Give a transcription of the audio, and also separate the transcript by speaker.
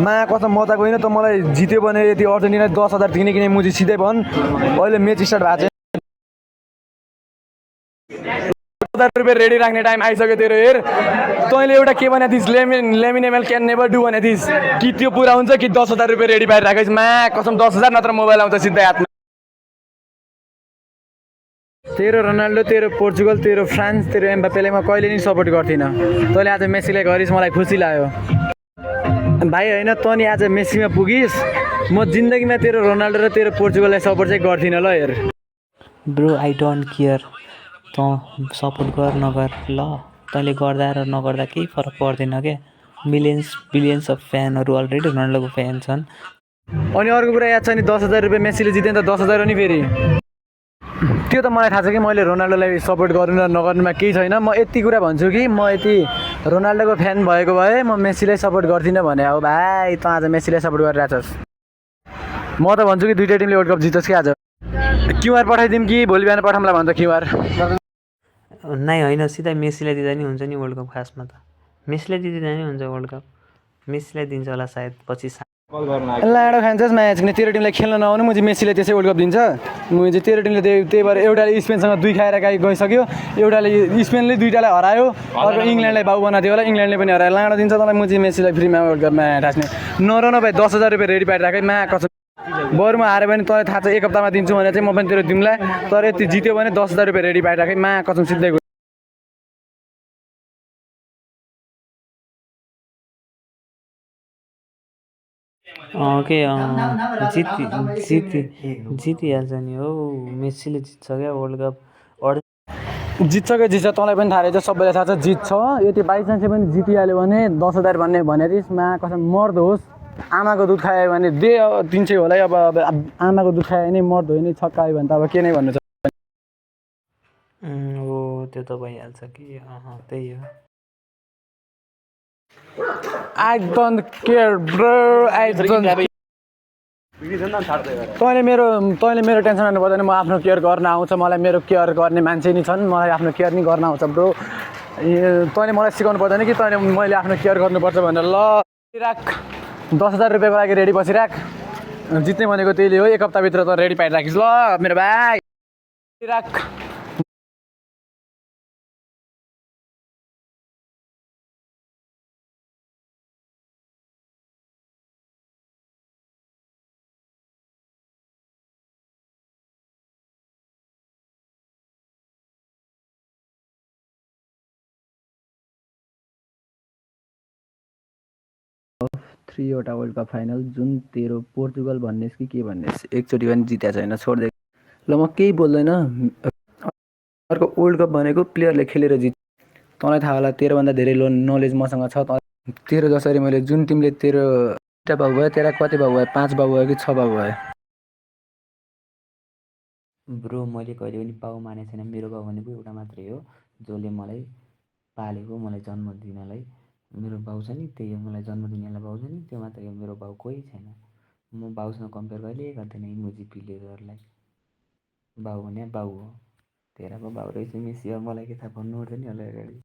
Speaker 1: मा कसम म त गइन त मलाई जित्यो भने यति अर्जेन्टिना 10,000 दिने किने मुजी सिधै भन् अहिले म्याच स्टार्ट भएको छ 10,000 रुपियाँ रेडी राख्ने टाइम आइसक्यो तेरो हेर तैँले एउटा के भने थिइस् लेमिनेमल क्यान नेभर डु भने थिइस् कि त्यो पुरा हुन्छ कि 10,000 रुपियाँ रेडी पारेर राखिस् मा कसम 10,000 नत्र मोबाइल आउँछ सिधै हातमा तेरो रोनाल्डो तेरो पोर्चुगल तेरो फ्रान्स तेरो एम्बापेलाई म कहिले नि सपोर्ट गर्थिनँ तैँले आज मेसीलाई गरिस् मलाई खुसी लाग्यो भाइ होइन तँ नि आज मेसीमा पुगिस् म जिन्दगीमा तेरो रोनाल्डो र तेरो पोर्चुगललाई सपोर्ट चाहिँ गर्थिनँ ल हेर
Speaker 2: ब्रो आई डोन्ट केयर तँ सपोर्ट गर नगर ल तैँले गर्दा र नगर्दा केही फरक पर्दैन क्या बिलियन्स अफ फ्यानहरू अलरेडी रोनाल्डोको फ्यान छन्
Speaker 1: अनि अर्को कुरा याद छ नि 10,000 रुपियाँ मेसीले जित्यो नि त 10,000 हो नि फेरि त्यो त मलाई थाहा छ कि मैले रोनाल्डोलाई सपोर्ट गर्नु र नगर्नुमा केही छैन म यति कुरा भन्छु कि म यति रोनाल्डोको फ्यान भएको भए म मेसीलाई सपोर्ट गर्दिनँ भने अब भाइ तँ आज मेसीलाई सपोर्ट गरिरहेछस् म त भन्छु कि दुईवटा टिमले वर्ल्ड कप जित्छस् कि आज क्युआर पठाइदिउँ कि भोलि बिहान पठाउँला भन्छ क्युआर
Speaker 2: नै होइन सिधै मेसीलाई दिँदा नि हुन्छ नि वर्ल्ड कप खासमा त मेसीलाई दिँदा नि हुन्छ वर्ल्ड कप मेसीलाई दिन्छ होला सायद पछि
Speaker 1: लाडो खान्छस् म्याच किन तेरो टिमलाई खेल्न नआउनु म चाहिँ मेसीलाई त्यसै वर्ल्ड कप दिन्छ म चाहिँ तेरो टिमले त्यही भएर एउटाले स्पेनसँग 2 खाएर गइसक्यो एउटाले स्पेनले 2टालाई हरायो अर्को इङ्ल्यान्डलाई बाउ बनाएको थियो होला इङ्ल्यान्डले पनि हरायो लाडो दिन्छ तँलाई म चाहिँ मेसीलाई फ्रीमा वर्ल्ड कपमा ठास्ने नरन भाइ 10,000 रुपियाँ रेडी पारेर राखेँ मा कसम बरु म हाऱ्यो भने तँलाई थाहा छ 1 हप्तामा दिन्छु भने चाहिँ म पनि तेरो दिउँला तर यति जित्यो भने 10,000 रुपियाँ रेडी पारेर राखेँ मा कसम सिधै
Speaker 2: के जितिहाल्छ नि हौ मेसीले जित्छ क्या वर्ल्ड कप
Speaker 1: जित्छ कि जित्छ तँलाई पनि थाहा रहेछ सबैलाई थाहा छ जित्छ यति बाइचान्स पनि जितिहाल्यो भने 10,000 भन्ने त्यसमा कसम मर्दो होस् आमाको दुध खायो भने दे 300 होला अब आमाको दुध खायो भने मर्दो होइन छक्का आयो भने त अब के नै भन्नु छ
Speaker 2: हो त्यो त भइहाल्छ कि त्यही हो
Speaker 1: I don't care bro I don't तैँले मेरो टेन्सन गर्नु पर्दैन म आफ्नो केयर गर्न आउँछ मलाई मेरो केयर गर्ने मान्छे नि छन् मलाई आफ्नो केयर नि गर्न आउँछ ब्रो तैँले मलाई सिकाउनु पर्दैन कि तैँले मैले आफ्नो केयर गर्नुपर्छ भनेर ल राख 10,000 रुपियाँको लागि रेडी बसिराख जित्ने भनेको त्यहीले हो 1 हप्ताभित्र त रेडी पाइ राखिस् ल मेरो भाइ राख थ्रीवटा वर्ल्ड कप फाइनल जुन तेरो पोर्चुगल भन्नेस् कि के भन्नेस् एकचोटि पनि जितेको छैन छोडिदिएको ल म केही बोल्दैन अर्को वर्ल्ड कप भनेको प्लेयरले खेलेर जित तँलाई थाहा होला तेरोभन्दा धेरै नलेज मसँग छ तेरो जसरी मैले जुन टिमले तेरो 2टा बाउ भयो तेरा कति बाउ भयो 5 बाउ भयो कि 6 बाउ भयो
Speaker 2: ब्रो मैले कहिले पनि बाउ मानेको छैन मेरो बाउ भनेको एउटा मात्रै हो जसले मलाई पालेको मलाई जन्म दिनलाई मेरो बाउ छ नि त्यही हो मलाई जन्म दिनेलाई बाउ छ नि त्यो मात्रै हो मेरो बाउ कोही छैन म बाउसँग कम्पेयर कहिल्यै गर्दैन इमोजी प्लेयरहरूलाई बाउ भने बाउ हो तेराको बाउ रहेछ मेसी अब मलाई के थाहा भन्नु पर्दैन नि होला अगाडि